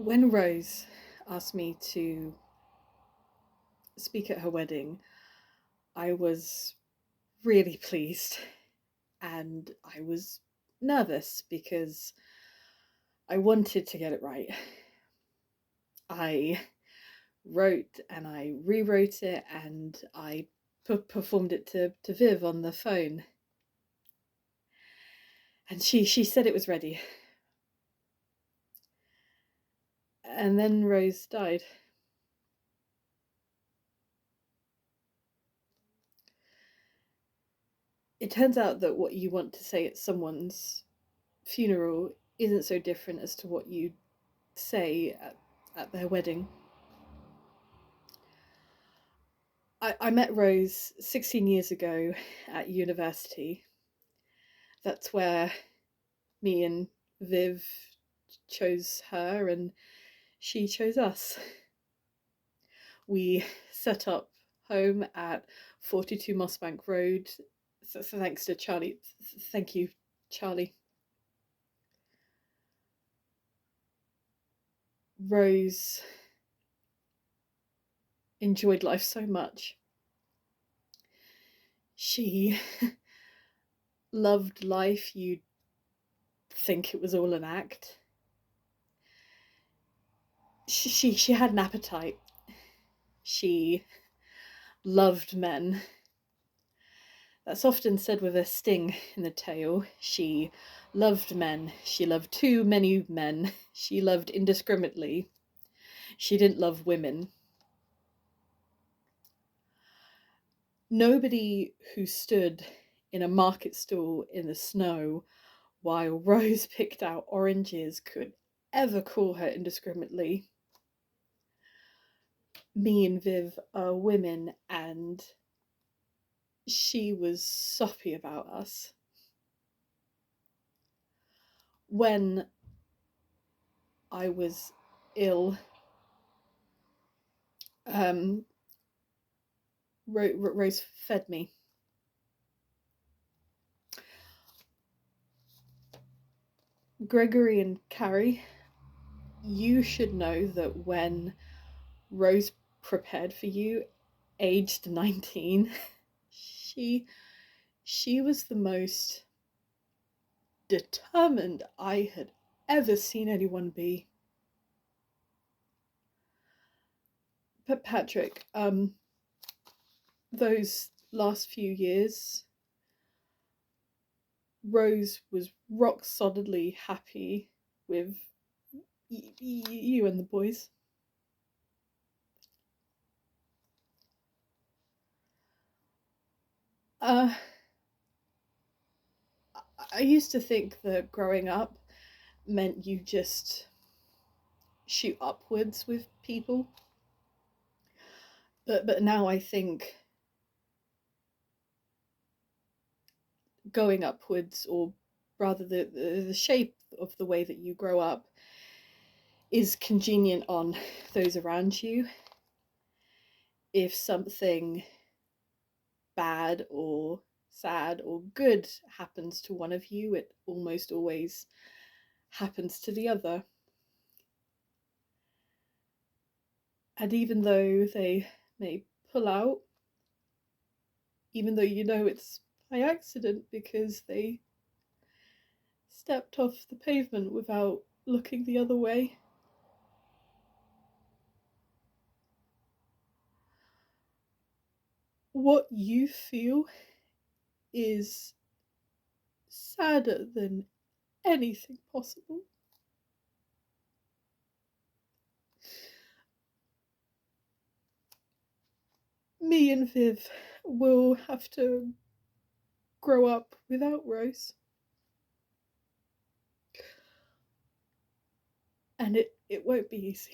When Rose asked me to speak at her wedding, I was really pleased and I was nervous because I wanted to get it right. I wrote and I rewrote it and I performed it to Viv on the phone. And she said it was ready. And then Rose died. It turns out that what you want to say at someone's funeral isn't so different as to what you say at their wedding. I met Rose 16 years ago at university. That's where me and Viv chose her and she chose us. We set up home at 42 Mossbank Road. So thanks to Charlie. Thank you, Charlie. Rose enjoyed life so much. She loved life. You'd think it was all an act. She had an appetite. She loved men. That's often said with a sting in the tail. She loved men. She loved too many men. She loved indiscriminately. She didn't love women. Nobody who stood in a market stall in the snow while Rose picked out oranges could ever call her indiscriminately. Me and Viv are women, and she was soppy about us. When I was ill, Rose fed me. Gregory and Carrie, you should know that when Rose prepared for you, aged 19, she was the most determined I had ever seen anyone be. But Patrick, those last few years, Rose was rock solidly happy with you and the boys. I used to think that growing up meant you just shoot upwards with people. But now I think going upwards, or rather the shape of the way that you grow up, is contingent on those around you. If something bad or sad or good happens to one of you, it almost always happens to the other. And even though they may pull out, even though you know it's by accident because they stepped off the pavement without looking the other way, what you feel is sadder than anything possible. Me and Viv will have to grow up without Rose. And it won't be easy.